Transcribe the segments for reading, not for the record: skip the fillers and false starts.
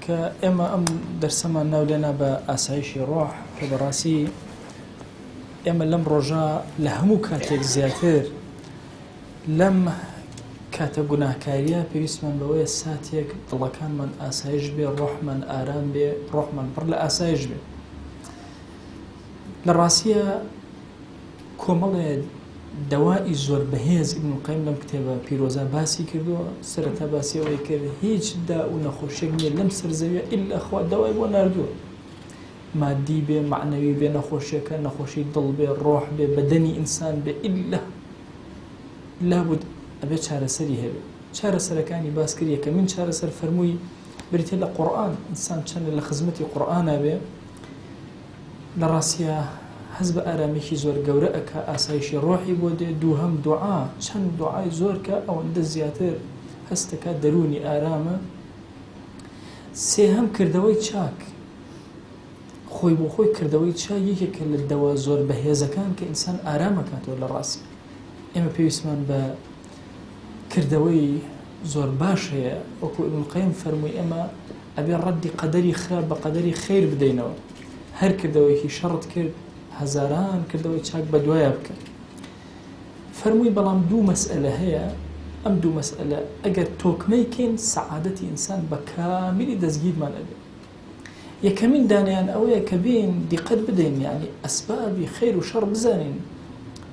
کە ئێمە ئەم دەرسەمان ناولێنا بە ئاسایشی ڕۆح کە بەڕاستی ئێمە لەم ڕۆژە لە هەموو کاتێک زیاتر لەم کاتە گوناهکاریە پێویستمان بەوەیە ساتێک دڵەکانمان ئاسایش بێ، ڕۆحمان ئارام بێ، ڕۆحمان پڕ لە ئاسایش بێ. لە ڕاستیە کۆمەڵێ دەوای زۆر بەهێز ئیبن القەیم لەم کتێبە پیرۆزە باسی کردووە. سەرەتا باسی ئەوەی کرد هیچ دا و نەخۆشیێک نییە لەم سەرزەویە ئیلا خوا دەوای بۆ ناردووە، مادی بێ، معنەوی بێ، نەخۆشیەکە نەخۆشی دڵ بێ، ڕۆح بێ، بەدەنی ئینسان بێ، ئیلا لابد ئەبێ چارەسەری هەبێ. چارەسەرەکانی باس کرد یەکەمین چارەسەر فەرمووی بریتێ لە قورئان، ئینسان چەندە لە خزمەتی قورئانە بێ لە ڕاستیە هەز بە ئارامێکی زۆر گەورە ئەکا، ئاسایشی ڕۆحی بۆ دێ. دووهەم دوعا، چەند دوعای زۆر کە ئەوەندە زیاتر هەستەکە دەرونی ئارامە. سێهەم کردەوەی چاک، خۆی بۆ خۆی کردەوەی چاک یەکێکە لە دەوا زۆر بەهێزەکان کە ئینسان ئارامەکاتەوە. لە ڕاستی ئێمە پێویستمان بە کردەوەی زۆر باش هەیە، وەکو ئیبن القەیم فەرمووی ئێمە ئەبێ ڕەدی قەدەری خراپ بە قەدەری خەیر بدەینەوە. هەر کردەوەیکی شەڕت کرد هەزاران کردەوەی چاک بە دوایە بکە. فەرمووی بەڵام دوو مەسئلە هەیە، ئەم دوو مەسئلە ئەگەر تۆکمەیکەین سەعادەتی ئینسان بە کامیلی دەستگیرمان ئەبێ. یەکەمین دانیان ئەوەیە کە بین دیقەت بدەین، یعنی ئەسبابی خەیر و شەڕ بزانین.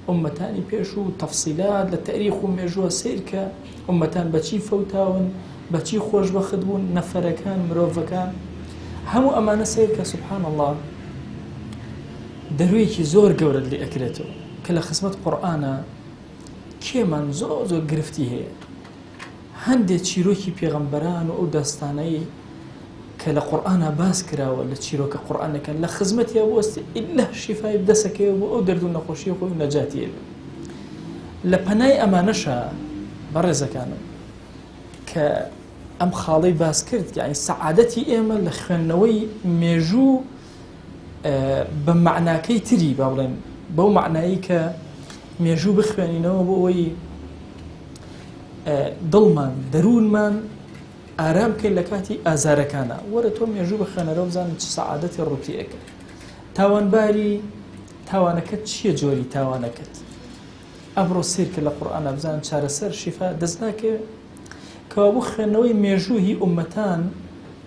ئومەتانی پێش و تەفسیلات لە تاریخ و مێژووە سیر کە ئومەتان بەچی فەوتاون، بەچی خۆشبەخت بوون، نەفەرەکان، مرۆڤەکان، هەموو ئەمانە سیر کە سوبحان الله دەرویەکی زۆر گەورە لێ ئەکرێتەوە کە لە خزمەت قورئانە کێمان زۆر زۆر گرفتی هەیە. هەندێک چیرۆکی پێغەمبەران و ئەو داستانەی کە لە قورئانە باس کراوە لە چیرۆکە قورئانەکە لە خزمەتیە بوەستی ئیلا شیفای بدەسەکەوە بۆ ئەو دەرد و نەخۆشیە خۆی و نەجاتیە بێ. لە پەنای ئەمانەشە بەڕێزەکانم کە ئەم خاڵەی باس کرد، یعنی سەعادەتی ئێمە لە خوێندنەوەی مێژوو بە معناکەی تری، با بڵێن بەو معنایی کە مێژوو بخوێنینەوە بۆ ئەوەی دڵمان دەروونمان ئارام بکەین لە کاتی ئازارەکانە. وەرە تۆ مێژوو بخوێنەرەوە بزانن چ سەعادەتی ڕوتیەکە. تاوانباری تاوانەکەت چییە، جۆری تاوانەکەت ئەبڕۆ سیر کە لە قورئانە بزانن چارەسەر شیفا دەست ناکەوێت. کەوا بۆ خوێندنەوەی مێژووی ئومەتان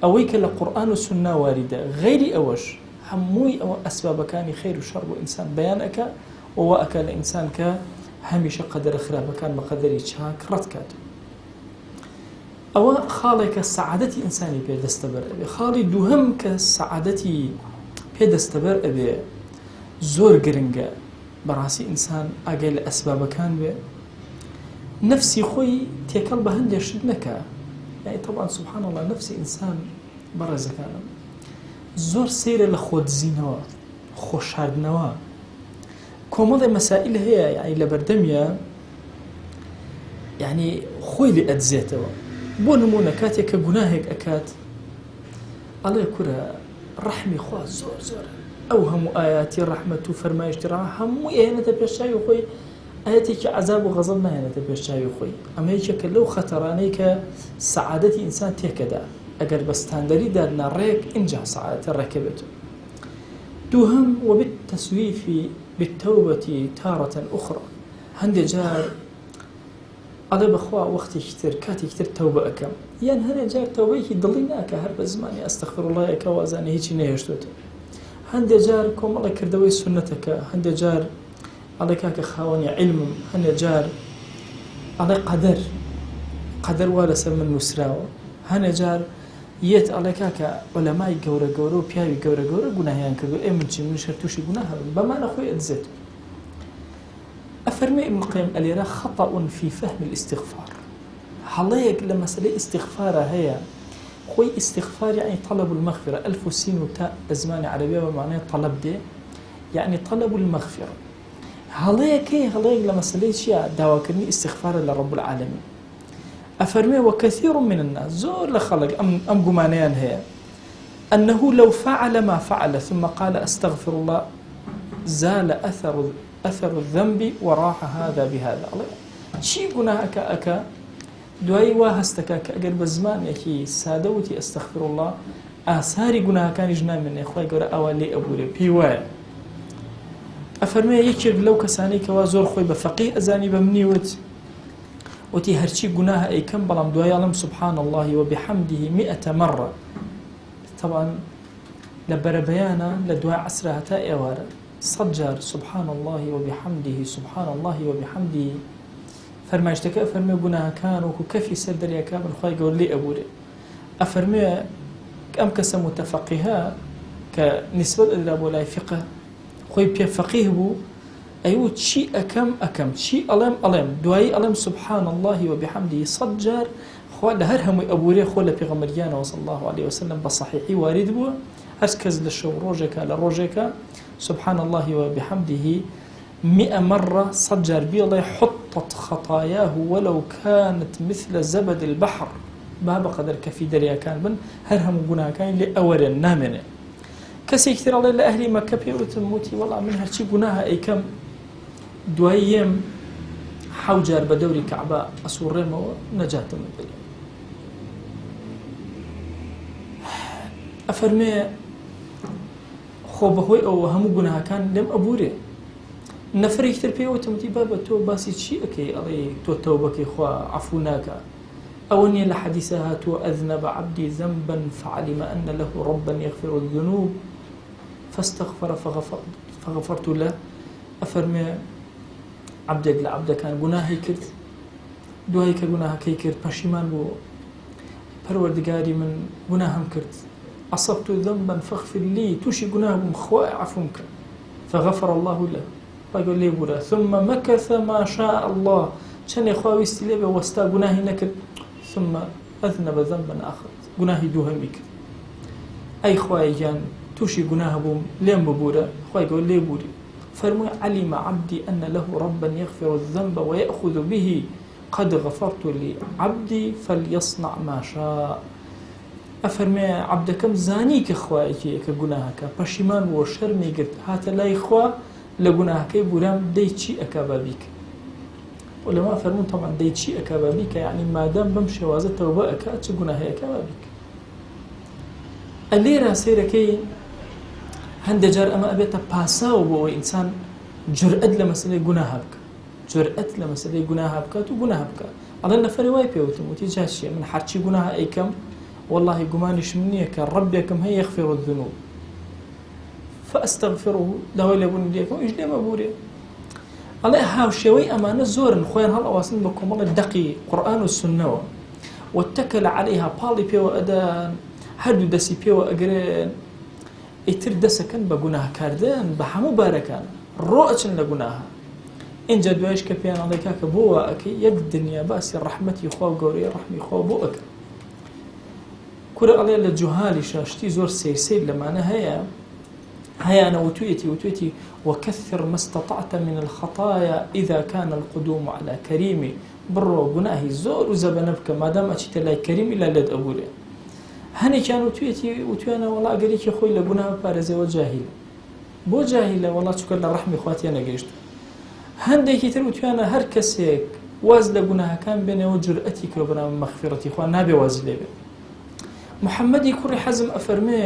ئەوەی کە لە قورئان و سوننا واریدە، غەیری ئەوەش هەمووی ئەوە ئەسبابەکانی خەیر و شەڕ بۆ ئینسان بەیان ئەکا، وەوە ئەکا لە ئینسان کە هەمیشە قەدەرە خراپەکان بە قەدەری چاک ڕەت کاتەوە. ئەوە خاڵێکە سەعادەتی ئینسانی پێدەستەبەر ئەبێ. خاڵی دووهەم کە سەعادەتی پێدەستەبەر ئەبێ زۆر گرنگە، بەڕاستی ئینسان ئاگای لە ئەسبابەکان بێ، نفسی خۆی تێکەڵ بە هەندێک شت نەکا. یعنی طبعا سبحان الله نفسی ئینسان بەڕێزەکانم زۆر سەیرە لە خۆدزینەوە، خۆشاردنەوە. کۆمەڵی مەسائل هەیە یعنی لە بەردەمیە یعنی خۆی لێ ئەدزێتەوە. بۆ نمونە کاتێک کە گوناهێک ئەکات ئەڵێ کورە ڕەحمی خوا زۆر زۆرە، ئەو هەموو ئاياتی ڕەحمەت و فەرمایشتی هەموو ئێنێتە پێشچاوی خۆی، ئاەتێکی عەزاب و غەزەب نایەنێتە پێشچاوی خۆی. ئەمە یەکێکە لەو خەتەرانەی کە سەعادەتی ئینسان تێکەدا. ئەگەر بە ستاندەری دادنا ڕێک ئینجا سەعادەتە ڕێکە بێتەوە. دووهەم وبالتەسویف بالتەوبة تارة أخرى، هەندێک جار ئەڵێ بەخوا وەختێکی تر کاتێکی تر تەوبە ئەەکەم، یان هەندێک جار تەوبەیەکی دڵی ناکە، هەر بە زمانی ئەستەغفیرڵڵاهەکە وازانە هیچی نەهێشتوێتە. هەندێک جار کۆمەڵی کردەوەی سونەتەکە، هەندێک جار ئەڵێ کاکە خاوەنی عیلمم، هەندێک جار ئەڵێ قەدەر وا لەسەر من نووسراوە، هەندێک جار یەت ئەڵێ کاکە عولەمای گەورە گەورە و پیاوی گەورە گەورە گوناهیان کردو، ئێ من چی من شەر تووشی گوناه هەبم، بەمانە خۆی ئەدزێت. أفرمي ابن القيم اليرا خطأ في فهم الاستغفار. حليك لما مسألة استغفار هي خوي استغفار يعني طلب المغفرة، ألف سين وتاء بزمان عربية ومعناه طلب ده يعني طلب المغفرة. هليك لما مسألة شيء دواكرني استغفار لرب العالمين. أفرمي وكثير من الناس زور لخلق أم جمانيان هي أنه لو فعل ما فعل ثم قال أستغفر الله زال أثر الذنب وراح هذا بهذا. شي قناهك أكا دوایی وا هەستەکە کە ئەگەر بە زمانێکی سادەوتی ئەستەغفر الله ئاساری گوناهەکانیش نامێنێ خۆی گەورە ئەوە لێ ئەبورێ پێی وایە. ئەفەرمێ یەکێک لەو کەسانەی کەوا زۆر خۆی بە فەقیه ئەزانی بە منیوت وتی هەرچی گوناهە ئەیکەم بەڵام دوای ئەڵێم سبحان الله وبحمده 100 مرة. طبعا لە بەرەبەیانە لە دوای عەسرە هەتا ئێوارە 100 جار سبحان الله وبحمده سبحان الله وبحمده. فەرمایشتەکە ئەفەرمێ گوناهەکان وەکو کەفی سەر دەریاکە من خۆی گەور لێ ئەبورێ. ئەفەرمێ ئەم کەسە متەفەقیهە کە نسبەت ئەدرا بۆ لای فقه خۆی پێ فەقیه بوو ئەیوت چی ئەەکەم چی ئەڵێم دوایی ئەڵێم سبحان الله وبحمده 100 جار خوا لە هەر هەمووی ئەبورێ خۆ لە پێغەمبەریانەوە صلی الله عليه وسلم بە صحیحی وارد بووە. هەر کەس لە شەو ڕۆژێکە لە ڕۆژێکە سبحان الله وبحمده 100 مرة 100 جار بيڵێ حطت خطاياه ولو كانت مثل زبد البحر با بەقەدەر کەفی دەریاکان بن هەر هەموو گوناهەکانی لێ ئەوەرێن نامێنێ. کەسێک تر ئەڵێ لە ئەهلی مەکە پێوتم وتی وەڵام من هەرچی گوناهە ئەیکەم دوایی یەم 7 جار بە دەوری کەعبە ئەسوڕێمەوە نەجاتم بێ. ئەفەرمێ خۆ بەهۆی ئەوە هەموو گوناهەکان لێم ئەبورێ. نەفرێک تر پێوتم وتی بابە تۆ باسی چی ئەەکەی ئەڵێ تۆ تەوبەکەی خوا عەفو ناکە ئەوە نیە لە حەدیثە هاتووە أذنب عبدي ذنبا فعلم أن له ربا يغفر الذنوب فاستغفر فغفرت له. ئەفەرمێ عەبدێک لە عەبدەکان گوناهی کرد دوایی کە گوناهەکەی کرد پەشیمان بوو پەروەردگاری من گوناهم کرد أصبت ذنبا فاغفر لي تووشی گوناه بووم خوای عەفوم کرد فغفر الله له فقال لي بورا ثم مكث ما شاء الله چەندێ خوا ویستی لێ بێ وەستا گوناهی نەکرد ثم أذنب ذنبا آخر گوناهی دووهەمی کرد. ئەی خوای گیان تووشی گوناه بووم لێم ببورە خوای گەور لێ بووری. فەرمووی علم عبدي أن له ربا يغفر الذنب ويأخذ به قد غفرت لعبدي فليصنع ما شاء. ئەفەرمێ عەبدەکەم زانی کە خوایەکەیە کە گوناهەکە پەشیمان بووە شەرمی گرت هاتە لای خوا لە گوناهەکەی بورام دەی چی ئەکا بابیکە. ولما فەرمون طبعا دەی چی ئەکا بابیکە یعنی مادام بەم شێوازە تەوبە ئەکا چ گوناهەیە ئەکا بابیکە. ئەلێرە سەیرەکەی هەندێک جار ئەمە ئەبێتە پاساو بۆ ئەوەی ئینسان جورئەت لە مەسەلەی گوناها بکە جورئەت لە مەسەلەی گوناها بکات و گوناها بکە. ئەڵێن نەفەری وای پێوتم وتی جا چییە من هەرچی گوناها ئەیکەم والله گومانیشم نییە کە ڕەبێکم هەیە يغفر الذنوب فأستغفره داوای لێبوونی لێکەوە ئیش لێمە بورێ. ئەڵێ هاوشێوەی ئەمانە زۆرن خۆیان هەڵ ئەواسن بە کۆمەڵی دەقی قورئان و سوننەوە واتەکەل عەلەیها پاڵی پێوە ئەدەن هەردوو دەسی پێوە ئەگرێن ئیتر دەسەکەن بە گوناهکاردن بە هەموو بارەکان ڕۆ ئەچن لە گوناها. اینجا دوایش کە پێیان ئەڵێ کاکە بۆ وا ئەکەی یەک دنیا باسی ڕەحمەتی خوا و گەورەی ڕەحمی خوا بۆ ئەکە. کورە ئەڵێ لە جوهالی شاشتی زۆر سیر لەمانە هەیە هەیانە وتوێتی وكثر ما استطعت من الخطايا إذا كان القدوم على كريم بڕۆ گوناهی زۆر و زەبەنە بکە مادام ئەچیتە لای کەریم ئیلا لێت ئەبورێ. هەنێکیان وتوێنە وەڵا ئەگەرێکی خۆی لە گوناه بپارێزەوە جاهیلە. بۆ جاهیلە وەڵا چووکە لە ڕەحمی خواتیە نەگەیشت. هەندێکی تر وتوێنە هەر کەسێک واز لە گوناهەکان بێنەوە جورئەتی کە بەناو مەغفیرەتی خوا نابێ واز لێ بێ. محەممەدی کوڕی حەزم ئەفەرمێ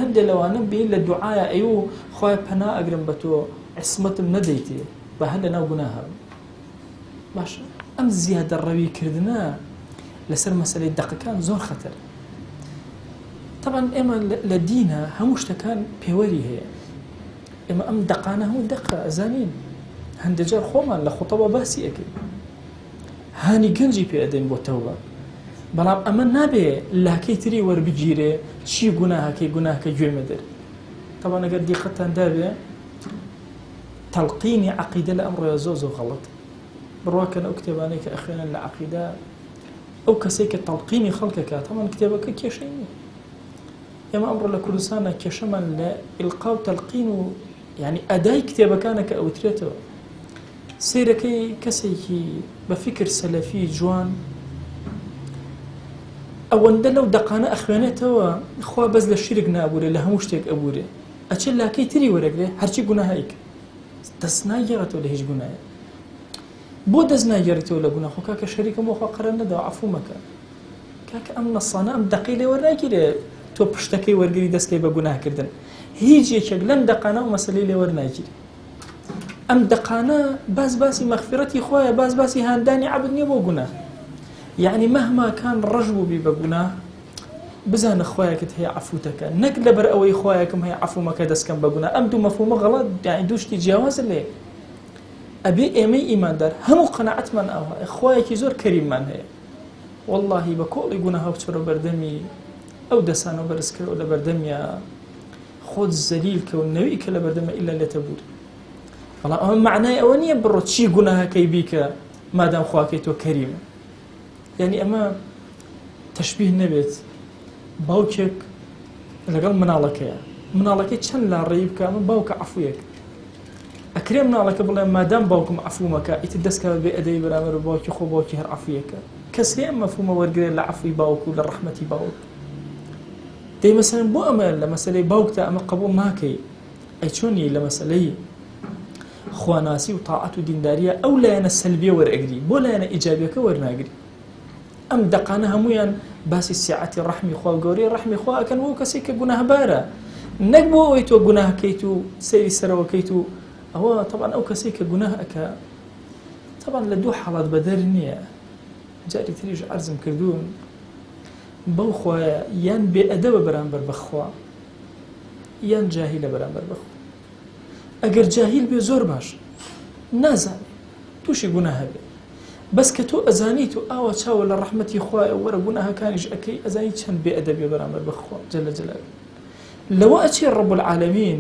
هەندێک لەوانە بێ لە دوعایە ئەیوو خوای پەنا ئەگرم بە تۆ عیسمەتم نەدەیتێ بە هەر لە ناو گوناها باشە. ئەم زیادە ڕەویکردنە لەسەر مەسەلەی دەقەکان زۆر خەتەر. طبعا ئێمە لە دینە هەموو شتەکان پێوەری هەیە. ئێمە ئەم دەقانە هەموو دەقە ئەزانین هەندێک جار خۆمان لە خوتەبە باسی ئەکەین هانی گەنجی پێ ئەدەین بۆ تەوبە بەڵام ئەمە نابێ لاکەی تری وەربگیرێ چی گوناهەکەی گوناهەکە گوێمە دەر. طبعا ئەگەر دیقەتان دابێ تەلقینی عەقیدە لە ئەمڕۆیە زۆر غەڵەت. بڕواکەن ئەو کتێبانەی کە ئەخوێنن لە عەقیدە ئەو کەسێک کە تەلقینی خەڵکەکات هەمان کتێبەکە کێشەی نییە. ئێمە ئەمڕۆ لە کوردستانە کێشەمان لە ئیلقا و تەلقین و یعنی ئەدای کتێبەکانە کە ئەوترێتەوە. سیرەکەی کەسێکی بە فکر سەلەفی جوان ئەوەندە لەو دەقانە ئەخوێنێتەوە خوا بەس لە شیرک نابورێ لە هەموو شتێک ئەبورێ ئەچێت لاکەی تری وەرەگرێ هەرچی گوناهایک دەست ناگێڕێتەوە لە هیچ گوناهی. بۆ دەست ناگەڕێتەوە لە گوناه خۆ کاکە شەریکم وەخوا قەرار نەداوە عەفوو مەکە کاکە ئەم نەسانە ئەم دەقەی لێ وەرناگیرێ تۆ پشتەکەی وەرگری دەستکەی بە گوناهکردن هیچ یەکێک لەم دەقانە و مەسەلەی لێ وەرناگیرێ ئەم دەقانە باسی مەغفرەتی خۆیە باسی هاندانی عەبد نییە بۆ گوناه یعنی مەهما کان ڕەش بوو بی بە گوناه بزانە خۆیەکت هەیە عەفوتەکە نەک لەبەر ئەوەی خۆیەکم هەیە عەفوو مەکە دەستکەم بە گوناه ئەم دوو مەفهومە غەڵەت یعنی دوو شتی جیاوازە لێ ئەبێ ئێمەی ئیماندار هەموو قەناعەتمان ئەوە خۆیەکی زۆر کەریممان هەیە واللهی بە کۆڵی گوناها بچۆرە بەردەمی ئەو دەسانە بەرزکەوە لە بەردەمیە خۆت زەلیل کە و نەوی کە لە بەردەمە ئیلا لێتە بوور بەڵام ئەمە معنای ئەوە نییە بڕۆ چی گوناهەکەی بیکە مادام خواکەی تۆ کەریمە یعنی ئەمە تەشبیه نەبێت باوکێک لەگەڵ مناڵەکەی چەند لا ڕێی بکە ئەمە باوکە عەفویەک ئەکرێ مناڵەکە بڵێ مادام باوکم عەفوو مەکە ئیتر دەستکەوە بێ ئەدەی بەرامبەر باوکی خۆ باوکی هەر عەفویەکە کەس هەیە ئەم مەفهومە وەرگرێت لە عەفوی باوک و لە ڕەحمەتی باوک دەی مەسەلەن بۆ ئەمە لە مەسەلەی باوکتە ئەمە قبوڵ ناکەی ئەی چۆنی لە مەسەلەی خواناسی و تاعەت و دینداریە ئەو لایەنە سەلبیە وەرئەگری بۆ لایەنە ئیجابیەکە وەرناگری ئەم دەقانە هەمویان باسی سیعەتی ڕەحمی خوا و گەورەی ڕەحمی خوا ئەکەن بۆ کەسێک کە گوناهبارە نەک بۆ ئەوەی تۆ گوناهکەیت و سەیری سەرەوەکەیت و ئەوە طبعا ئەو کەسێک کە گوناه ئەکە طبعا لە دوو حاڵات بەدەر نییە جاری تریش عەرزم کردوون بەو خوایە یان بێئەدەبە بەرامبەر بەخوا یان جاهیلە بەرامبەر بەخوا ئەگەر جاهیل بێ زۆر باش نازانێ تووشی گوناه هەبێ بەس کە تۆ ئەزانیت و ئاوا چاوە لە ڕەحمەتی خوایە وەرە گوناهەکانیش ئەکەی ئەزانی چەند بێئەدەبێ بەرامبەر بەخوا جەلە جەلالوه لەوە ئەچێ ڕەب العالەمین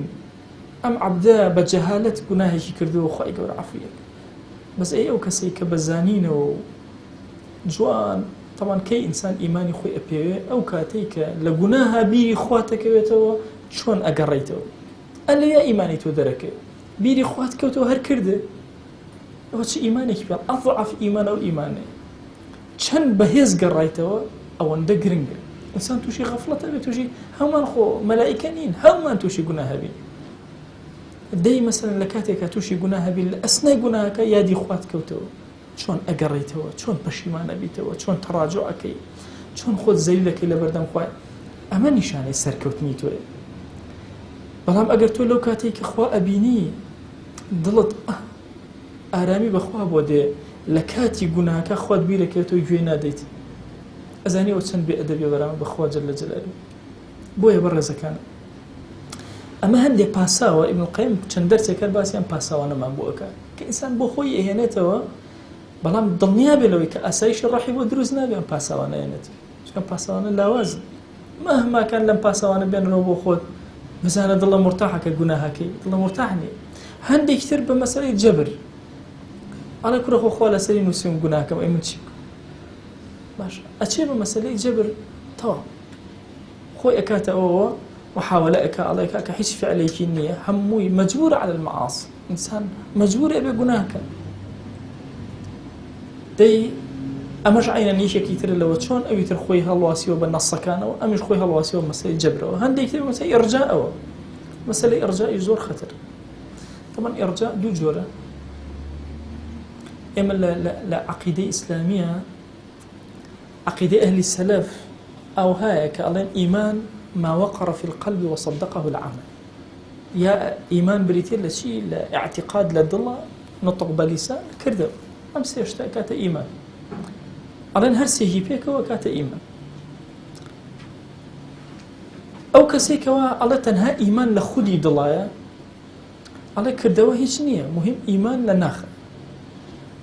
ئەم عەبدە بە جەهالەت گوناهێکی کردووە خوای گەورە عەفویەک بەس ئەو کەسەی کە بەزانینەوە جوان طبعا کەی ئینسان ئیمانی خۆی ئەپێوێ ئەو کاتەی کە لە گوناها بیری خوا دەکەوێتەوە چۆن ئەگەڕێیتەوە ئەلەیە ئیمانی تۆ دەرەکەوێت بیری خوات کەوتەوە هەر کردێ ئەوە چ ئیمانێکی پێ ئەضعف ئیمانە و ئیمانێ چەند بەهێز گەڕایتەوە ئەوەندە گرنگە ئینسان تووشی غەفڵەتە بێت تووشی هەمومان خۆ مەلائیکە نین هەمومان تووشی گوناه هەبین دەی مەسەلەن لە کاتێکە تووشی گوناه هەبین لە ئەسنای گوناهەکە یادی خوات کەوتەوە چۆن ئەگەڕێیتەوە چۆن پەشیمانە بیتەوە چۆن تەڕاجع ئەکەی چۆن خۆت زەلیلەکەی لە بەردەم خوای ئەمە نیشانەی سەرکەوتنی تۆیە بەڵام ئەگەر تۆ لەو کاتێک کە خوا ئەبینی دڵت ئارامی بەخوا بۆ دێ لە کاتی گوناهەکە خوات بیرەکەوێتەوە گوێ نادەیت ئەزانیەوە چەند بێئەدەبێ بەرامبەر بەخوا جەلە جەلالوه بۆیە بەڕێزەکانم ئەمە هەندێک پاساوە ئیبن القەیم چەند دەرسێک هەر باسییان پاساوانەمان بۆ ئەکات کە ئینسان بۆ خۆی ئەهێنێتەوە بەڵام دڵنیا بێ لەوەی کە ئاسایشی ڕەحی بۆ دروست نابێ ئەم پاساوانە هێنێت چکە پاساوانە لاوازن مەهما کان لەم پاساوانە بێنەوە بۆ خۆت بزانە دڵە مرتاحەکە گوناهەکەی دڵە مرتاح نییە هەندێک تر بە مەسەلەی جەبر ئەڵێ کوڕە خۆ خوا لەسەری نووسیم گوناهەکەم ئەی من چی بکەم باشە ئەچێ بە مەسەلەی جەبر تەواو خۆی ئەکاتە ئەوەوە وحاولە ئەکا ئەڵێ کاکە هیچ فعلێکی نییە هەمووی مەجبورە على المعاصي ئینسان مەجبورە ئەبێ گوناهکە دەی ئەمەش عینە نیشێکی تر لەوە چۆن ئەوی تر خۆی هەڵواسیەوە بە نەسەکانەوە ئەمیش خۆی هەڵواسیەوە مەسەلەی جەبرەوە هەندێک تر مەسەلەی ئیرجاءەوە مەسەلەی ئیرجائی زۆر خەتەر طبعا ئیرجاء دوو جۆرە ئێمە لە عەقیدەی ئیسلامیە عەقیدەی ئەهلی سەلەف ئەو هەیە کە ئەڵێن ئیمان ما وقر في القلب وصدقه العمل يا إيمان بريتير لشيء لاعتقاد للدلة نطق بلسان كردو أم سيشتا كاتا إيمان ألين هرسي جيبيك وكاتا إيمان أو كسيكوا ألا تنها إيمان لخودي دلايا ألا كردو هيش نية مهم إيمان لناخر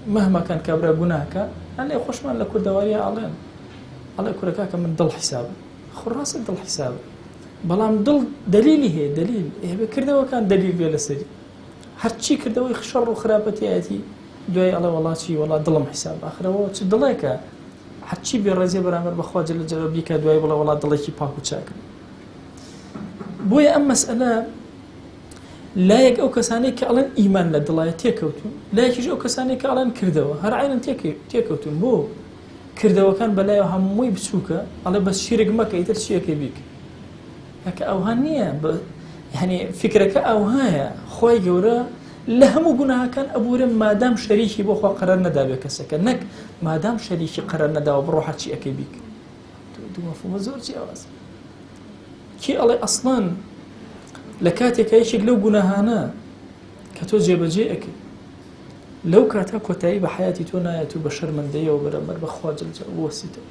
مهما كان كابرا قناهك ألا يخشمان لكردواريا ألا كركاك من دل حساب خراس دل حساب بەڵام دڵ دلیلی هەیە دلیل ئێبێ کردەوەکان دلیل بێ لەسەری هەرچی کردەوەی شەڕ و خراپەتیەتی دوای ئەڵێ وڵاتی وڵا دڵم حیساب ئاخرەوە چ دڵێکە هەرچی بێڕێزیە بەرامبەر بەخوا جەلە جەلالوه بیکە دوای بڵێ وڵا دڵێکی پاک و چاکە بۆیە ئەم مەسئلە لایەک ئەو کەسانەی کە ئەڵێن ئیمان لە دڵایە تێکەوتون لایەکیش ئەو کەسانەی کە ئەڵێن کردەوە هەر عینەن تێکەوتون بۆ کردەوەکان بەلایەوە هەمووی بچووکە ئەڵێ بەس شیرک مەکە ئیتر چیەکەی بیکە هەکە ئەوها نییە یعنی فکرەکە ئەوهایە خۆی گەورە لە هەموو گوناهەکان ئەبورە مادام شەریکی بۆ خوا قەرار نەدابێت کەسەکە نەک مادام شەریکی قەرار نەداوە بڕۆ هەرچی ئەەکەی بیکە دوو مەفهومە زۆر جیاواز کێ ئەڵێ ئەسڵان لە کاتێکە یەکێک لەو گوناهانە کە تۆ جێبەجێ ئەەکەی لەو کاتا کۆتایی بە حیاتی تۆ نایەت و بە شەرمەندەیەوە بەرامبەر بە خوا جەل جەلالوهو وەسیتەوە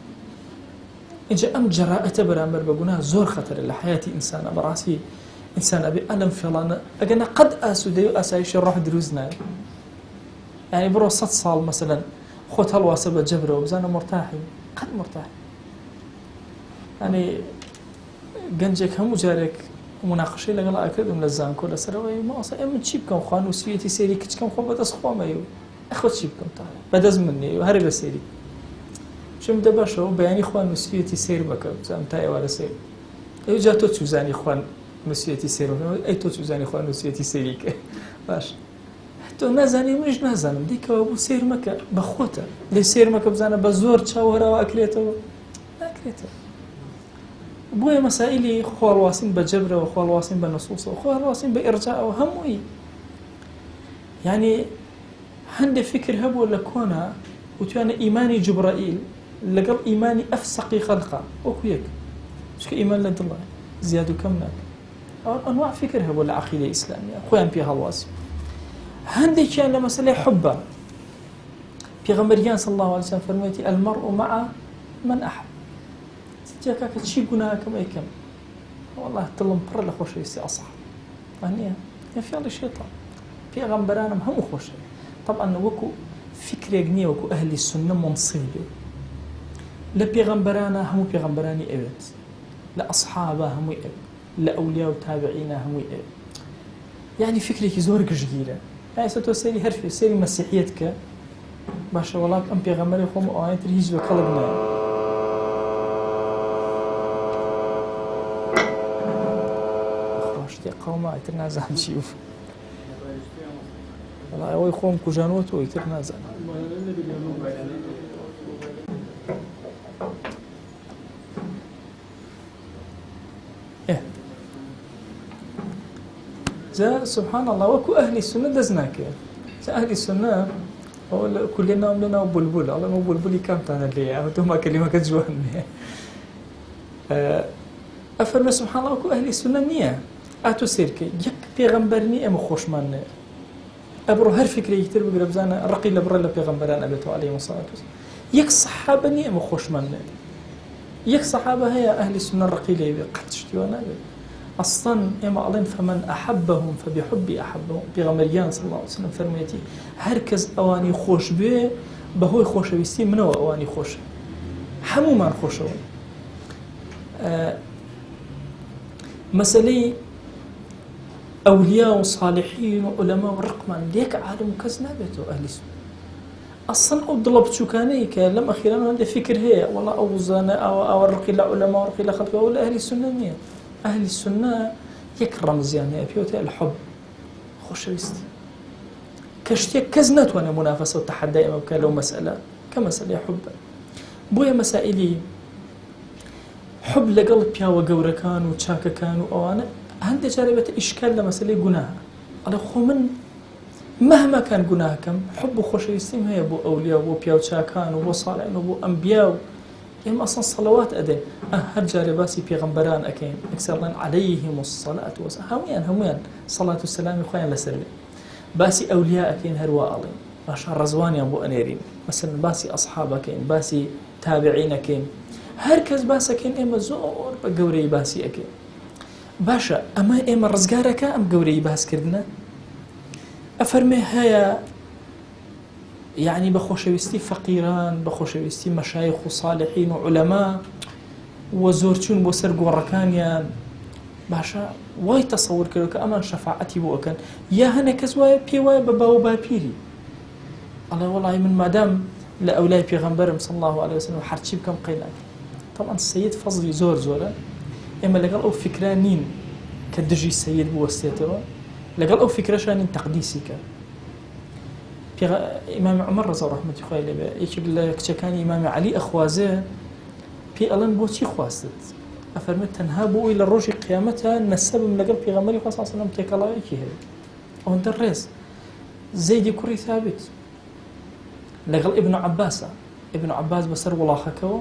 اینجا ئەم جەرائەتە بەرامبەر بە گوناه زۆر خەتەرە لە حیاتی ئینسانە بەڕاستی ئینسان ئەبێ ئەلەم فێڵانە ئەگەنە قەت ئاسوودەی و ئاسایشی ڕۆح دروست نایە یعنی بڕۆ 100 ساڵ مەسەلەن خۆت هەڵواسە بە جەبرەوە بزانە مرتاحی قەت مرتاحی یعنی گەنجێک هەموو جارێک مناقشەی لەگەڵ ئاکردم لە زانکۆ لەسەرەوەی ماسە ئێمە چی بکەم خوا نووسیەتی سێری کچکەم خۆ بەدەست خۆمەوە ئەخۆ چی بکەم تا بەدەست من نیە و هەرێ بە سێری چم دە باشەوە بەیانی خوا نووسیەتی سیر بکە بزانم تا ئێوارە سیر ئەو جا تۆ چوزانی خوان نووسیەتی سیر ئەی تۆ چوزانی خوا نووسیەتی سێریکە باش تۆ نازانی منیش نازانم دیکەوە بوو سیر مەکە بە خۆتە لێ سیر مەکە بزانە بە زۆر چاوەڕەوە ئەکرێتەوە ناکرێتەوە بۆیە مەسائلی خۆڵواسین بە جەبرەوە خۆڵواسین بە نەسووسەوە خۆڵواسین بە ئێرجاءەوە هەمووی یعنی هەندێک فکر هەبوو لە کۆنا وتوانە ئیمانی جوبرائیل لەگەڵ ئیمانی ئەفسەقی خەلقا وەکو یەک چکە ئیمان لە دڵە زیاد و کەم ناکە ئەنواع فکر هەبوو لە عەقیدەی ئیسلامیە خۆیان پێ هەڵواسی هەندێکیان لە مەسەلەی حوبە پێغەمبەریان صلی الله علیه وسلم فەرموویەتی المەرء مع من أحب جاکە چی گوناهەکەم ئەیکەم والله دڵم پڕە لە خۆشەویستی ئەسحاب وانە فێڵی شێتان پێغەمبەرانم هەموو خۆشە طبعا وەکو فکرێک نییە وەکو ئەهلی سونە منصف بێ لە پێغەمبەرانە هەموو پێغەمبەرانی ئەوێت لە ئەسحابە هەمووی ئەوێت لە ئەولیا و تابعینە هەمووی ئەوێت یعنی فکرێکی زۆر گشتگیرە ئێستا تۆ سەیری هەرفێ سەیری مەسیحیەت کە باشە وەڵام ئەم پێغەمبەری خۆم ئەوانەتر هیچ بە کەڵک نایە قوما ئیتر نازانم چی بوو وەڵای ئەوەی خۆم کوژانەوەتەوە ئیتر نازانم جا سبحان الله وەکو ئەهلی سونە دەست ناکەوێت جا ئەهلی سونە ئەوە لە کولێ ناوم لەناو بولبول ئەڵێ ئەمە بولبولی کامتانە لێیە ئەوە تۆما کەلیمەکە جوان نییە ئەفەرمێ سبحان الله وەکو ئەهلی سونە نییە ئاتۆ سیرکە یەک پێغەمبەرنی ئەمە خۆشمان نێ ئەبڕۆ هەر فکرێکی تر بگرە بزانە ڕقی لە بڕە لە پێغەمبەران ئەبێتەوە عەلەیهیمۇ الصەلاة وەسەلام یەک سەحابە نییە ئەمە خۆشمان نێ یەک سەحابە هەیە ئەهلی سونە ڕقی لێ بێ قەت شتیوە نابێت ئەسڵەن ئێمە ئەڵێن فەمەن ئەحەبەهم فەبیحوبی ئەحەبەهم پێغەمبەریان صلی الله علیه وسلم فەرموویەتی هەر کەس ئەوانی خۆش بێ بەهۆی خۆشەویستی منەوە ئەوانی خۆشە هەموومان خۆشەوە مەسەلەی ئەولیا و صالحین و عولەما و ڕقمان لێک عالم و کەس نابێتەوە ئەهلی سونە ئەسڵەن ئەو دڵە بچووکانەی کە لەم ئەخیران هەندێک فکر هەیە وەڵا ئەو زانە ئەوە ڕقی لە عولەما و ڕقی لە خەڵکەوە ئەو لە ئەهلی سونە نییە ئەهلی سونە یەک ڕەمزیان هەیە پێوتە الحب خۆشەویستی کە شتێک کەس ناتوانێت منافەسە و تەحەدای ئەمە بکات لەو مەسئلە کە مەسئلەی حوبە بۆیە مەسائلی حب لەگەڵ پیاوە گەورەکان و چاکەکان و ئەوانە هەندێک جارێ بێتە ئیشکال لە مەسەلەی گوناهە ئەڵێ خۆ من مهما کان گوناهەکەم حب و خۆشەویستیم هەیە بۆ ئەولیا و بۆ پیاو چاکان و بۆ ساڵحین و بۆ ئەنبیا و ئێمە ئەسڵەن سەڵەوات ئەدەین هەر جارێ باسی پێغەمبەران ئەکەین ئەکسەڵێن عەلەیهیمۇ الصەلاة وەسەلام هەمویان سەڵات و سەلامی خۆیان لەسەر بێ باسی ئەولیا ئەکەین هەروە ئەڵێن باشە ڕەزوانیان بۆ ئەنێرین مەسەلەن باسی ئەسحاب ئەکەین باسی تابعین ئەکەین هەر کەس باسەکەین ئێمە زۆر بە گەورەی باسی ئەکەین باشە ئەمە ئێمە ڕزگارەکە ئەم گەورەی باسکردنە ئەفەرمێ هەیە یعنی بە خۆشەویستی فەقیران بە خۆشەویستی مەشایخ و صالحین و عولەما و زۆرچوون بۆ سەر گۆڕەکانیان باشە وای تەسەوور کردو کە ئەمان شەفاعەتی بۆ ئەکەن یا هەنێک کەس وایە پێ وایە بە باو باپیری ئەڵێ وەڵای من مادام لە ئەولای پێغەمبەرم صلی الله علیه وسلم هەرچی بکەم قەیلاک طبعا سەید فەزلی زۆرە ئێمە لەگەڵ ئەو فکران نین کە دژی سەید بوەستێتەوە لەگەڵ ئەو فکرەشان نین تەقدیسی کە ئیمامی عومەر ڕەزا ڕەحمەتی خوای لێبێ یەکێک لە کچەکانی ئیمامی عەلی ئەخوازێ پێی ئەڵێن بۆچی خواستت ئەفەرمێت تەنها بۆ ئەوەی لە ڕۆژی قیامەتە نەسەبم لەگەڵ پێغەمبەری خوا صلی الله علیه وسلم تێکەڵاوێکی هەیە ئەوەندە ڕێز زەیدی کوڕی ثابت لەگەڵ ابن عباس بەسەر وڵاخەکەەوە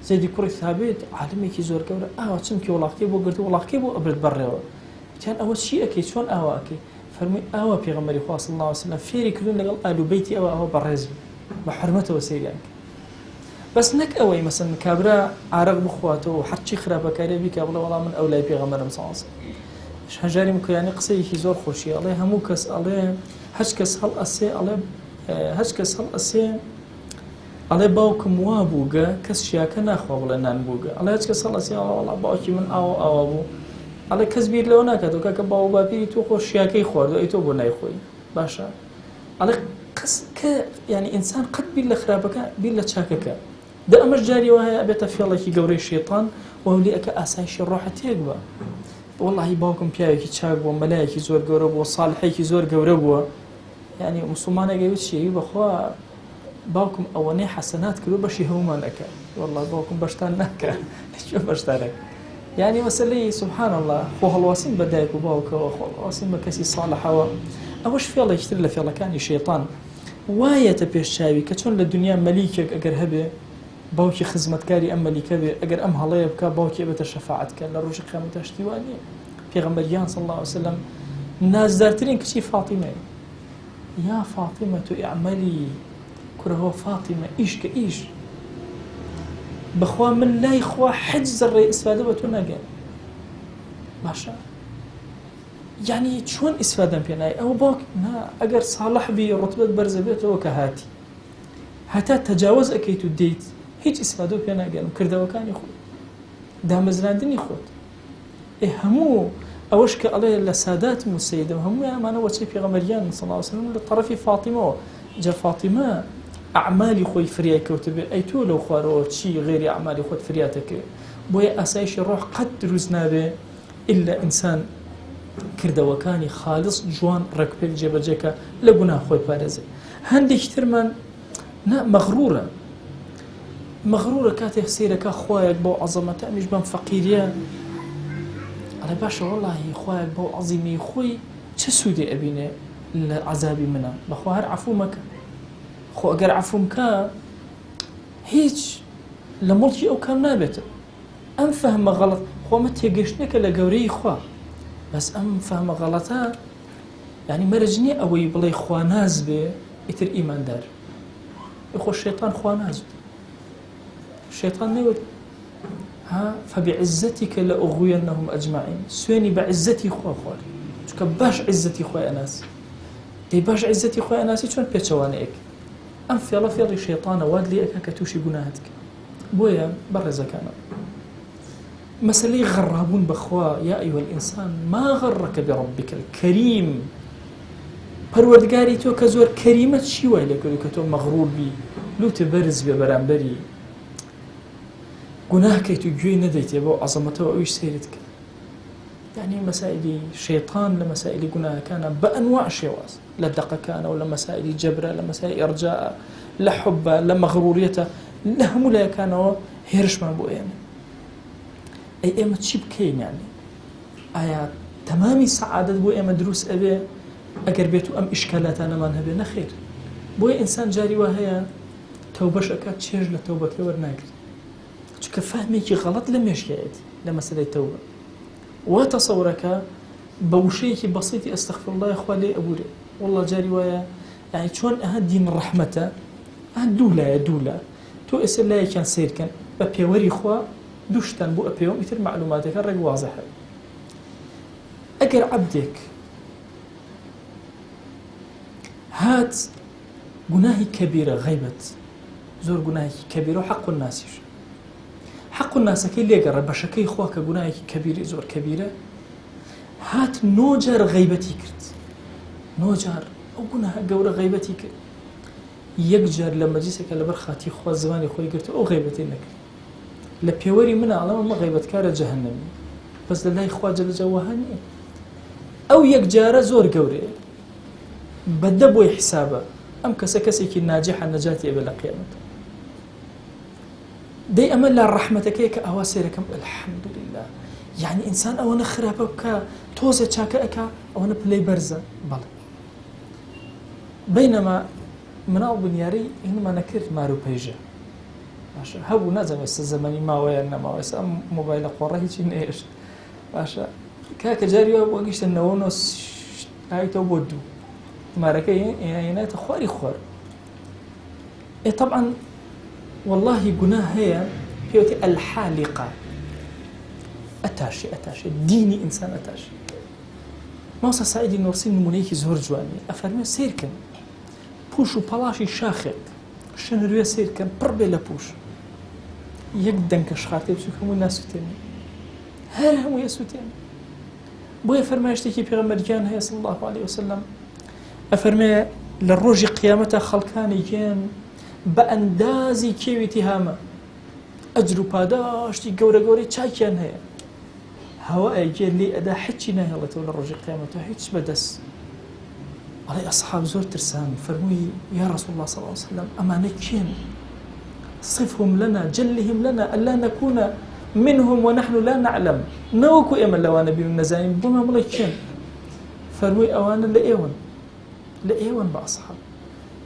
زەیدی کوڕی ثابت عالمێکی زۆر گەورە ئاوا چمکی وڵاقی بۆ گرت وڵاقی بۆ ئەبرد بەڕێوە وتیان ئەوە چی ئەەکەی چۆن ئاوا ئەەکەی فەرمووی ئاوا پێغەمبەری خوا صلی الله علیه وسلم فێری کردن لەگەڵ ئالوبەیتی ئەوە بەڕێز بە حرمەتەوە سەیریان کرد بەس نەک ئەوەی مەسەن کابرا عارق بخواتەوە هەرچی خراپەکاری بیکا بڵێ وەڵام من ئەو لای پێغەمبەرم صلی الله علیه وسلم هەژاری مکویانی قسەیەکی زۆر خۆشی ئەڵێ هەموو کەس ئەڵێ هەچ کەس هەڵ ئەسێ ئەڵێ باوکم وا بووگە کەس شیاکە ناخوا بڵێ نان بووگە ئەڵێ هەچ کەس هەڵ ئەسێ وەڵا باوکی من ئاوا بوو ئەڵێ کەس بیر لەوە ناکاتەوە کاکە باو باپیری تۆ خۆ شیاکەی خواردو ئەی تۆ بۆ نایخۆی باشە ئەڵێ قەس کە یعنی ئینسان قەت بیر لە خراپەکە بیر لە چاکەکە دا ئەمەش جاری وایە ئەبێتە فێڵێکی گەورەی شێطان و هەولی ئەکە ئاسایشی ڕۆحە تێک بە واللهی باوکم پیاوێکی چاک بووە مەلایەکی زۆر گەورە بووە ساڵحێکی زۆر گەورە بووە یعنی موسڵمانێکی وت شێوی بەخوا باوکم ئەوەنەی حەسەنات کردو بەشی هەمومان ئەکە والله باوکم بەشتان ناکە هیچ بەشدارێک یعنی مەسەلەی سبحان الله خۆ هەڵواسین بە دایک و باوکەوە خۆ هەڵواسین بە کەسی ساڵحەوە ئەوەش فێڵێکی تر لە فێڵەکانی شێطان وایەتە پێشچاوی کە چۆن لە دنیا مەلیکێک ئەگەر هەبێ باوکی خزمەتکاری ئەم مەلیکە بێ ئەگەر ئەم هەڵەیە بکە باوکی بێتە شەفاعەتکە لە ڕۆژی قیامەتە شتی وا نییە پێغەمبەریان صلی الله علیه وسلم نازدارترین کچی فاتیمەیە یا فاتیمە تو ئەعمەلی کوڕەوە فاتیمە ئیش کە ئیش بەخوا من لای خوا حەج زەڕێ ئیسفادە بە تۆ ناگەن باشە یعنی چۆن ئیسفادەم پێ نایە ئەوە باوک ئەگەر ساڵح بی ڕوتبەت بەرزە بێتەوە کە هاتی هەتا تەجاوز ئەەکەیت و دەیت هیچ ئیسفادە پێ ناگەن کردەوەکانی خۆت دامەزراندنی خۆت هەموو ئەوەش کە ئەڵێ لە ساداتم و سەیدەم هەموو ئەمانە وەچەی پێغەمبەریان صلی الله علیه وسلم لە طرفی فاتیمەوە جا فاتیمە ئەعمالی خۆی فریای کەوتە بێ ئەی تۆ لەو خوارەوە چی غێری ئەعمالی خۆت فریاتەکە بۆیە ئاسایشی ڕۆح قەت دروست نابێ ئللا ئینسان کردەوەکانی خالص جوان ڕێکپێک جێبەجێکە لە گوناه خۆی پارێزێ هەندێکی ترمان مەغرورە کاتێک سیرەکە خوایەک بۆ عەزەمەتە ئەمیش بەم فەقیریە ئەڵێ باشە وەڵاهی خوایەک بۆ عەزیمی خۆی چه سوودێ ئەبینێ لە عەزابی منە بەخوا هەر عەفو مەکە خۆ ئەگەر عەفوم کە هیچ لە مڵکی ئەو کەم نابێتە ئەم فەهمە غەڵەت خۆمە تێگەشتنێکە لە گەورەی خوا بەس ئەم فەهمە غەڵەتە یعنی مەرج نییە ئەوەی بڵێ خوا ناز بێ ئیتر ئیماندار خۆ شێطان خوا ناز شێطان نەوت فبعزتك لأغوينهم أجمعين سوێنی بە عزەتی خوا خوارد چونکە باش عزەتی خۆی ئەناسی دەی باش عزەتی خۆی ئەناسی چۆن پێچەوانەیەک ئەم فێڵە فێڵی شێطانە واد لێ ئەکا کە تووشی گوناهت کە بۆیە بەڕێزەکانە مەسەلەی غەڕابوون بەخوا یا ئەیها الئینسان ما غەڕەکە بربک الکەریم پەروەردگاری تۆ کە زۆر کەریمە چی وای لێ کردو کە تۆ مەغڕور بی لوتە بەرز بێ بەرامبەری گوناهکەیت و گوێی نەدەیتێ بۆ عەزەمەتەوە ئەویش سەیرت کرد یعنی مەسائلی شەیطان لە مەسائلی گوناهەکانە بە ئەنواع شێواز لە دەقەکانە و لە مەسائلی جەبرە لە مەسائلی ئەرجاء لە حوبە لە مەغڕوریەتە لە هەموو لایەکانەوە هێرشمان بۆ ئێمە ئەی ئێمە چی بکەین یعنی ئایا تەمامی سەعادەت بۆ ئێمە دروست ئەبێ ئەگەر بێت و ئەم ئیشکالاتانەمان هەبێ نەخێر بۆیە ئینسان جاری وا هەیە تەوبەش ئەکات چێژ لە تەوبەکەی وەرناگرێت چونکە فەهمێکی غەڵەت لە مێشکایەتی لە مەسەلەی تەوبە وا تەسەورەکە بە وشەیەکی بەسیطی ئەستەغفر الله خوا لێ ئەبورێ والله جاری وایە یعنی چۆن ئەها دین ڕەحمەتە دوولە تۆ ئێستا لایەکیان سیرکەن بە پێوەری خوا دووشتان بۆ ئەپێوم ئیتر معلوماتەکە ڕێک وازەحە ئەگەر عەبدێک هات گوناهی کەبیرە غەیبەت زۆر گوناهی کەبیرە و حەق الناسیش حەق الناسەکەی لێگەڕە بەشەکەی خوا کە گوناهێکی کەبیری زۆر کەبیرە هات 9 جار غەیبەتی کرد 9 جار ئەو گوناهە گەورە غەیبەتی کرد یەک جار لە مەجلیسێکە لەبەر خاتی خوا زمانی خۆی گرت ئەو غەیبەتی نەکرد لە پێوەری منە ئەڵێم ئەمە غەیبەتکارە جەهەنەمی بەس لە لای خوا جەل جەلاوەها نییە ئەو یەک جارە زۆر گەورەیە بەدە بۆی حیسابە ئەم کەسێکی ناجحە نەجاتی ئەبێ لە قیامەت دەی ئەمە لە ڕەحمەتەکەی کە ئاوا سێرەکەم الحەمدولله یعنی ئینسان ئەوەنە خراپە بکە تۆزە چاکە ئەکا ئەوەنە پلەی بەرزە بەڵێ بينما مناڵ بنیاری هینمانە کرد مار و پەیژە باشە هەبوو نازانم ئێستا زەمەنی ماوەیە نەماوە ئێستا ئەم مۆبایلە قۆڕە هیچی نەهێشت باشە کاکە جاری وە بۆ گەیشتە 9 ئایتەوە بۆ 2 مارەکەی هێنایەتە خواری خۆر طبعا والله گوناه هەیە پێوتی الحالقة ئەتاشی دینی ئینسان ئەتاشی ماوسە سعیدی نوورسی نمونەیەکی زۆر جوانی ئەفەرمێ سیرکن پوش و پەڵاشی شاخێک شنروێ سیرکەن پڕ بێ لە پوش یەک دەنکە شخاتێ بچووک هەموو ناسووتێنێ هەر هەموو یەسووتێن بۆیە فەرمایشتێکی پێغەمبەرگیان هەیە صلی الله عليه وسلم ئەفەرمێ لە ڕۆژی قیامەتە خەڵکانی گێن بە ئەندازی کێوی تیهامە ئەجر و پاداشتی گەورە گەورەی چاکیان هەیە هەوا ئەیگێ لێ ئەدا حچی ناهێڵێتەوە لە ڕۆژی قیامەتەوە هیچ بەدەست ئەڵێ ئەسحاب زۆر ترسان فەرمووی یا رسول الله صلی الله عليه وسلم ئەمانە کێن صفهم لنا جلهم لنا ألا نكون منهم ونحن لا نعلم نوكو إما لوانا بيون نزايم بما ملي كين فروي أوانا لأيوان بأصحاب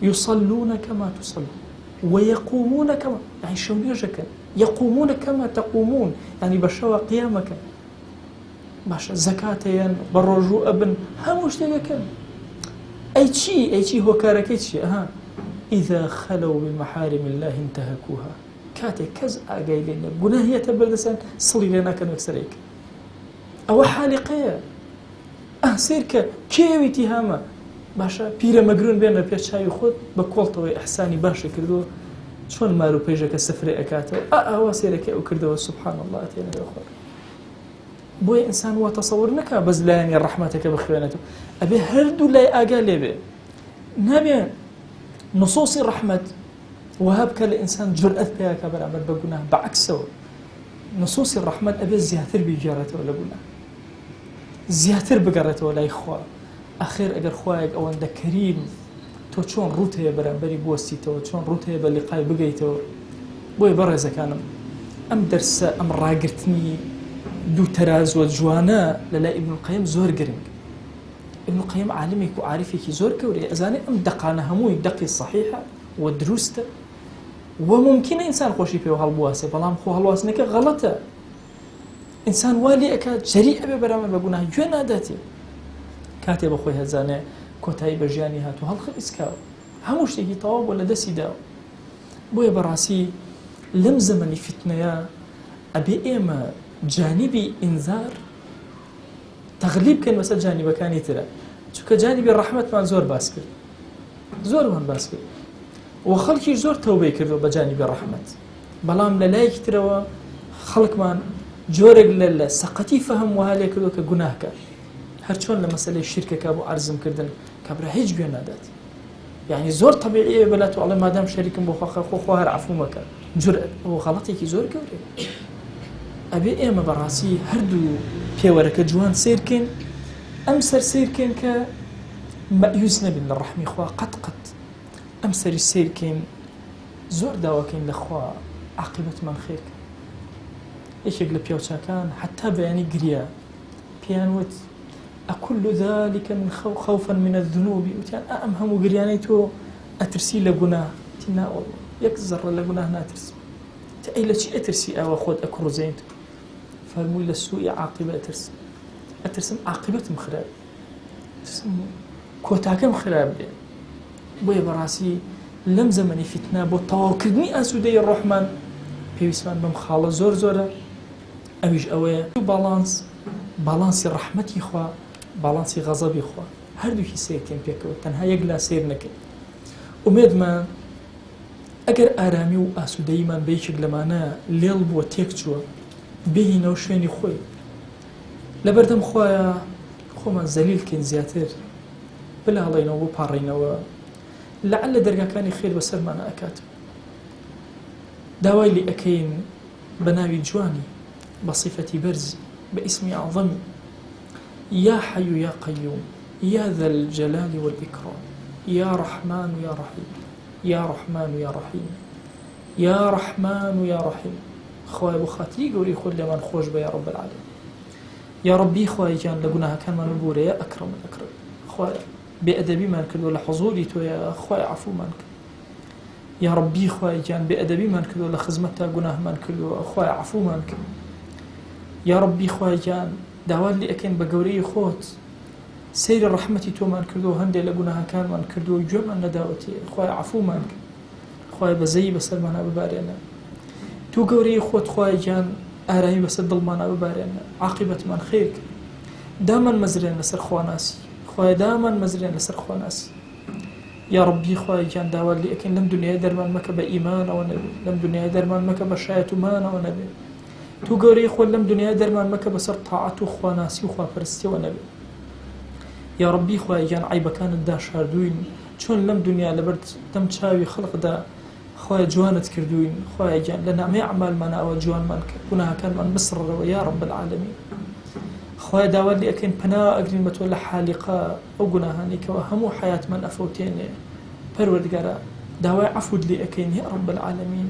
يصلون كما تصلون ويقومون كما يعني شون يجكن يقومون كما تقومون يعني بشوا قيامك باشا زكاتين بالرجوع ابن هموش تيجكن أي شيء هو كاركيتشي إذا خلوا بمحارم الله انتهكوها كاتي كز أقايلين قناهية تبردسان صلي لنا كانوا يكسريك أو حالقية سيرك كيوي تهامة باشا بيرا مقرون بينا بيش شاي خود بكولتوي إحساني باشا كردو شون مارو بيجاك السفري أكاتو سيرك أو كردو سبحان الله أتينا بأخر بوي إنسان هو تصور نكا بزلاني رحمتك بخوانته أبي هردو لا أقالي بي نبي نصوص الرحمة وهبك الإنسان جرأة بها كبر عمل بقناه بعكسه نصوص الرحمة أبي زياتر بجارته ولا قناه زياتر بقرته ولا إخوة أخير أجر خواك أو عند كريم تو شون روته برانبري بوستي تو شون روته باللقاء بقيته بوي برز كان أم درس أم راقرتني دو تراز وجوانا للا ابن القيم زور قرنق ابن القيم عالمك وعارفك زور كوري أزاني أم دقانا هموي دقي الصحيحة ودروسته وممكن إنسان خوشي فيه هالبواسة بلام خو هالواسنك غلطة إنسان والي أكاد جريء ببرامل بقولها جوانا داتي كاتب أخوي هزاني كوتاي بجاني هاتو هالخلص كاو هموش تيجي طواب ولا دسي داو بويا براسي لم زمني فتنة أبي إيما جانبي إنذار تغليب كان مثلا جانب كان يترى شو كجانب الرحمة من زور باسكر زور من باسكر وخلقي زور توبة كردو بجانب الرحمة بلام للايك ترى خلق من جورق للا سقطي فهم وهالي كردو كجناه كان هرچون لمسألة الشركة كابو عرزم كردن كبره هيج بينادات يعني زور طبيعية بلاتو الله ما دام شريك بو هر عفو مكان جرأة وغلطي كي زور كوري أبي إيما براسي هردو بيورك جوان سيركن أمسر سيركن كمأيوزنا بين الرحمة إخوة قد أمسر السيركن زور داوكين لأخوة عاقبة من خيرك إيش يقل بيوتشا كان حتى بياني قريا بيانوت أكل ذلك من خوفا من الذنوب وتيان أمهم قريانيتو أترسي لقناه تنا والله يكزر لقناه ناترس تأيلا شيء أترسي أو أخذ أكر زينتو فرموا للسوء عاقبة أترسم عاقبة مخراب أترسم كوتاكم خراب دي بويا براسي لم زمني فتنة بو طواكدني أسودي الرحمن بيسمان بمخالة زور زورة أويج أويا بالانسي رحمتي إخوة بالانسي غضبي إخوة هردو هي سير كم بيكو تنها يقلا سير نكل وميد ما أجر آرامي وأسودي من بيشق لمانا ليل بو تيكتشوا بيهنا وشويني خوي لبردم خويا خو من زليل كين زياتر بلا علينا وبارينا لعل درجة كان خير بسر معنا أكاتب داوي لي أكين بناوي جواني بصفة برز باسمي أعظم يا حي يا قيوم يا ذا الجلال والإكرام يا رحمن يا رحيم يا رحمن يا رحيم يا رحمن يا رحيم خويا ابو خاطري قولي خذ لي من خوش يا رب العالمين يا ربي خويا جان لقناها كان من البورة يا أكرم الأكرم خويا بێئەدەبیمان کردو لە حوزوری تۆیە خوای عەفومان کرد یا ڕەبی خوای گیان بێئەدەبیمان کردو لە خزمەتتا گوناهمان کردووە خوای عەفومان کرد یا ڕەبی خوای گیان داوات لێ ئەکەین بە گەورەی خۆت سەیری ڕەحمەتی تۆمان کردو هەندێک لە گوناهەکانمان کردو و گوێمان نەداوەتێ خوای عەفومان کرد خوای بەزەیی بەسەرمانە ببارێنە تو گەورەی خۆت خوای گیان ئارامی بەسەر دڵمانە ببارێنە عاقبەتمان خێر کرد دامان مەزرێن لەسەر خواناسی خوای دامان مەزرێن لەسەر خواناسی یا ڕەبی خوای گیان داوات لێ ئەکەین لەم دنیای دەرمان مەکە بە ئیمانەوە نەبێ لەم دنیای دەرمان مەکە بە شایەتومانەوە نەبێ تو گەورەی خۆت لەم دنیای دەرمان مەکە بەسەر تاعەت و خواناسی و خواپەرستیەوە نەبێ یا ڕەبی خوای گیان عیبەکانت داشاردووین چۆن لەم دنیا لەبەر دەم چاوی خەڵقدا خوای جوانت کردوین خوای گیان لە نامەی ئەعمالمان ئەوە جوانمان کرد گوناهەکانمان بسڕەوە یا ڕەب العالەمین خوای داوات لێ ئەکەین پەنا ئەگرین بە تۆ لە حالیقا ئەو گوناهانی کەەوە هەموو حیاتمان ئەفەوتێنێ پەروەردگارە داوای عەفوت لێ ئەکەین یا ڕەب العالەمین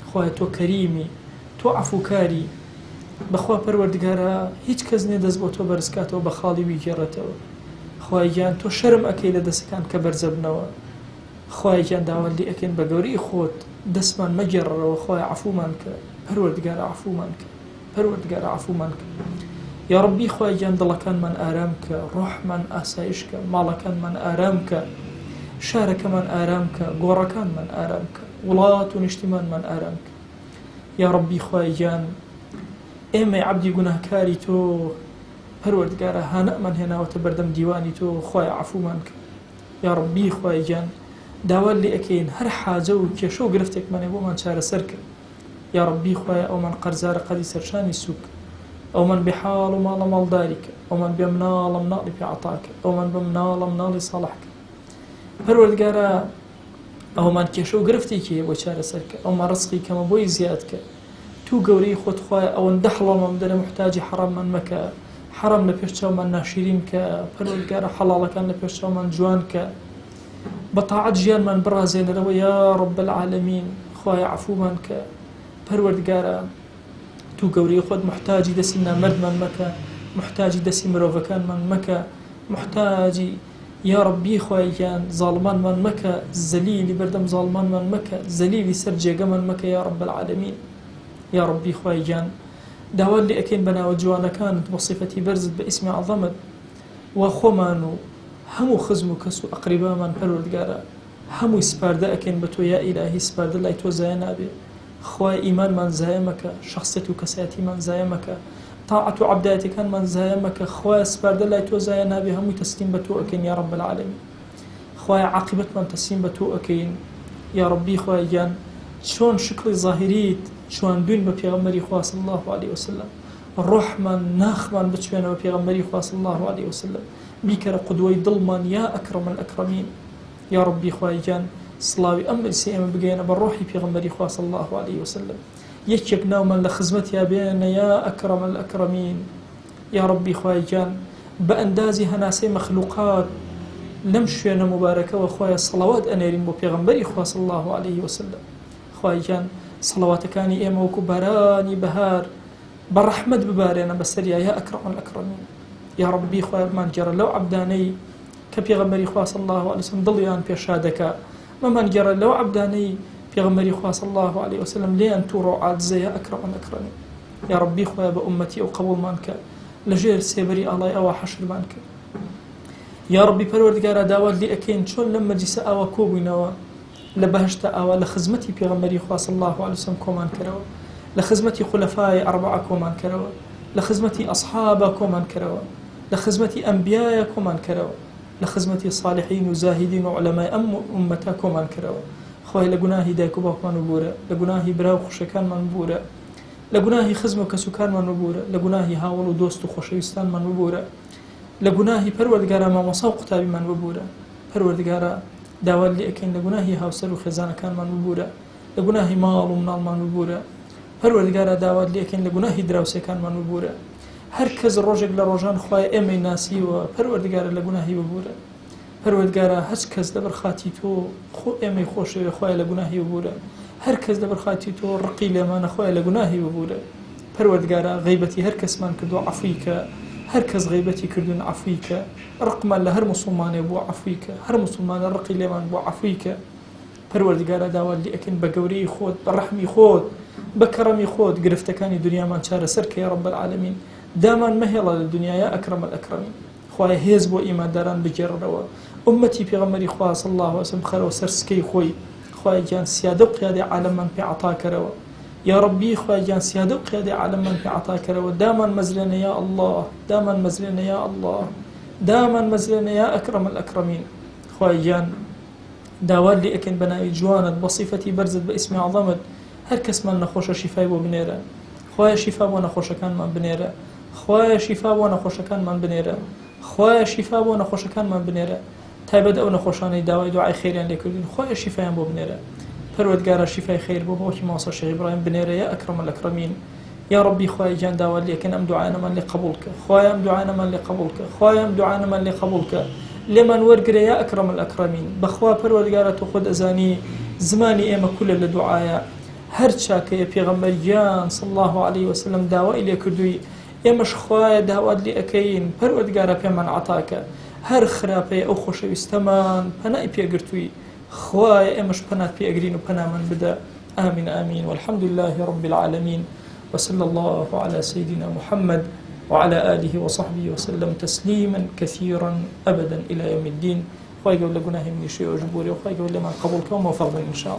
خوای تۆ کەریمی تۆ عەفوکاری بەخوا پەروەردگارە هیچ کەس نێ دەست بۆ تۆ بەرزکاتەوە بە خاڵی ویگێڕێتەوە خوای گیان تۆ شەرم ئەکەی لە دەستەکان کە بەرزەبنەوە خوای گیان داوات لێ ئەکەین بە گەورەی خۆت دەستمان مەگێڕەوە خوای عەفومان کە پەروەردگارە عەفومان کە پەروەردگارە عەفومان کە یا ڕەبی خوای گیان دڵەکانمان ئارام کە ڕۆحمان ئاسایش کە ماڵەکانمان ئارام کە شارەکەمان ئارام کە گۆڕەکانمان ئارام کە وڵات و نیشتیمانمان ئارام کە یا ڕەبی خوای گیان ئێمەی عەبدی گوناهکاری تۆ پەروەردگارە هانەمان هێناوەتە بەردەم دیوانی تۆ خوای عەفومان کە یا ڕەبی خوای گیان داوات لێ ئەکەین هەر حاجە و کێشە و گرفتێکمانێ بۆمان چارەسەر کرد یا ڕەبی خوای ئەومان قەرزارە قەری سەرشانی سووک ئەومان بێحاڵ و ماڵە ماڵداری کە ئەومان بێ مناڵە مناڵی پێعەتاکە ئەومان بە مناڵە مناڵی ساڵح کە پەروەردگارە ئەومان کێشە و گرفتێکی هەیە بۆ چارەسەر کە ئەومان ڕزقی کەمە بۆی زیاد کە تو گەورەی خۆت خوای ئەوەندە حەڵاڵمان بدەنە محتاجی حەراممان مەکە حەرام لە پێش چاومان ناشرین کە پەروەردگارە حەڵاڵەکان لە پێش چاومان جوان کە بە تاعەت ژیانمان بڕازێنەرەوە یا ڕەب العالەمین خوای عەفومان کە پەروەردگارە تو گەورەی خۆت محتاجی دەسی نامەردمان مەکە محتاجی دەسی مرۆڤەکانمان مەکە محتاجی یا ڕەبی خوای گیان زاڵمانمان مەکە زەلیلی بەردەم زاڵمانمان مەکە زەلیلی سەر جێگەمان مەکە یا ڕەب العالەمین یا ڕەبی خوای گیان داوات لێ ئەکەین بەناوە جوانەکانت بە صیفەتی بەرزت بە ئیسمی عەظەمت و خۆمان و هەموو خزم و کەس و ئەقریبامان پەروەردگارە هەمووی سپاردە ئەکەین بە تۆ یا ئیلاهی سپاردە لای تۆ زایە نابێ خوای ئیمانمان زایە مەکە شەخسیەت و کەسایەتیمان زایە مەکە تاعەت و عەبدایەتەکانمان زایە مەکە خوای سپاردە لای تۆ زایە نابێ هەمووی تەسلیم بە تۆ ئەکەین یا ڕەب العالەمین خوای عاقبەتمان تەسلیم بە تۆ ئەکەین یا ڕەبی خوای گیان چۆن شکڵی زاهریت چواندوین بە پێغەمبەری خوا صلی الله علیه وسلم ڕۆحمان ناخمان بچوێنەوە پێغەمبەری خوا صلی الله علیه وسلم بیکەرە قودوەی دڵمان یا ئەکرەم الئەکرەمین یا ڕەبی خوای گیان سڵاوی ئەم مەجلیسە ئێمە بگەینە بە ڕۆحی پێغەمبەری خوا صلی الله علیه وسلم یەکێک ناومان لە خزمەتیا بێنە یا ئەکرەم الئەکرەمین یا ڕەبی خوای گیان بە ئەندازی هەناسەی مەخلوقات لەم شوێنە مبارەکەوە خوایە سەڵاوات ئەنێرین بۆ پێغەمبەری خوا صلی الله علیه وسلم خوای گیان سەڵاواتەکانی ئێمە وەکو بارانی بەهار بە ڕەحمەت ببارێنە بەسەریا یا ئەکرەم الئەکرەمین یا ڕەبی خوایمان گێڕە لەو عەبدانەی کە پێغەمبەری خوا صلی الله علیه وسلم دڵیان پێشا دەکا مەمان گێڕە لەو عەبدانەی پێغەمبەری خوا صلی الله علیه وسلم لێیان تووڕە و عاجزە یا ئەکرەم الئەکرەمین یا ڕەبی خوای بە ئومەتی ئەو قبوڵمان کە لەژێر سێبەری ئاڵای ئەوە حەشرمان کرد یا ڕەبی پەروەردگارە داوات لێ ئەکەین چۆن لەم مەجلیسە ئاوا کۆبووینەوە لە بەهشتە ئاوا لە خزمەتی پێغەمبەری خوا صلی الله علیه وسلم کۆمان کردەوە لە خزمەتی خولەفای ئەربعە کۆمان کردەوە لە خزمەتی ئەصحابە کۆمان کردەوە لە خزمەتی ئەنبیایە کۆمان کردەوە لە خزمەتی صالحین و زاهدین و عولەمای ئەم ئومەتە کۆمان کردەوە خوای لە گوناهی دایک و باوکمان ببوورە لە گوناهی برا و خوشەکانمان ببوورە لە گوناهی خزم و کەسوکارمان ببوورە لە گوناهی هاوڵ و دۆست و خۆشەویستانمان ببوورە لە گوناهی پەروەردگارە مامۆسا و قوتابیمان ببوورە پەروەردگارە داوات لێ ئەکەین لە گوناهی هاوسەر و خێزانەکانمان ببوورە لە گوناهی ماڵ و مناڵمان ببوورە پەروەردگارە داوات لێ ئەکەین لە گوناهی دراوسەکانمان ببوورە هەر کەس ڕۆژێک لە ڕۆژان خوای ئێمەی ناسیوە پەروەردگارە لە گوناهی ببوورە پەروەردگارە هەچ کەس لەبەر خاتی تۆ خۆ ئێمەی خۆشەوێ خوای لە گوناهی ببوورە هەر کەس لەبەر خاتی تۆ ڕقی لێمانە خوای لە گوناهی ببوورە پەروەردگارە غەیبەتی هەر کەسمان کردو عەفوی کە هەر کەس غیبەتی کردوون عەفویکە ڕقمان لە هەر موسڵمانێ بۆ عەفویکە هەر موسڵمانە ڕقی لێمان بۆ عەفویکە پەروەردگارە داوات لێ ئەکەین بە گەورەی خۆت بە ڕەحمی خۆت بە کەڕەمی خۆت گرفتەکانی دنیامان چارەسەر کە یا رب العالمین دامان مەهێڵە لە دنیاە ئەکرەم الئەکرەمین خوایە هێز بۆ ئیمانداران بگێڕنەوە ئومەتی پێغەمبەری خوا صلی الله علیه وسلم بخەرەوە سەر سکەی خۆی خوای گیان سیادە و قیادەی عالەممان پێ عەتا کەرەوە یا ربی خوای گیان سیادە و قیادەی عالەممان پێ عەتا کەرەوە دامان مەزرێنە یا الله دامان مەزرێنە یا الله دامان مەزرێنە یا ئەکرەم الئەکرەمین خوای گیان داوات لێ ئەکەین بە ناوی جوانت بە صیفەتی بەرزت بە ئیسمی عەظەمت هەر کەسمان نەخۆشە شیفای بۆ بنێرە خوایە شیفا بۆ نەخۆشەکانمان بنێرە خوایە شیفا بۆ نەخۆشەکانمان بنێرە خوایە شیفا بۆ نەخۆشەکانمان بنێرە تایبەت ئەو نەخۆشانەی داوای دوعای خەیریان لێ کردوین خوایە شیفایان بۆ بنێرە پەروەردگارە شیفای خەیر بۆ بەوەکی ماسە شێخ ئیبراهیم بنێرە یا ئەکرەم الئەکرەمین یا ربی خوای گیان داوات لێ ئەکەن ئەم دوعانەمان لێ قبوڵ کە خوایە ئەم دوعانەمان لێ قبوڵ کە خوایە ئەم دوعانەمان لێ قبوڵ کە لێمان وەرگرە یا ئەکرەم الئەکرەمین بەخوا پەروەردگارە تۆ خۆت ئەزانی زمانی ئێمە کولە لە دوعایە هەر چاکەیە پێغەمبەریان صلی الله علیه وسلم داوای لێ کردووی ئێمەش خوایە داوات لێ ئەکەین پەروەردگارە پێمان عەتاکە هەر خراپەیە ئەو خۆشەویستەمان پەنای پێگرتووی خوایە ئێمەش پەنات پێئەگرین و پەنامان بدە آمين آمين والحمد لله رب العالمين وصلى الله على سيدنا محمد وعلى آله وصحبه وسلم تسليما كثيرا أبدا إلى يوم الدين خواهي قول لقناه من شيء وجبوري وخواهي قول لما قبولك وموفق إن شاء الله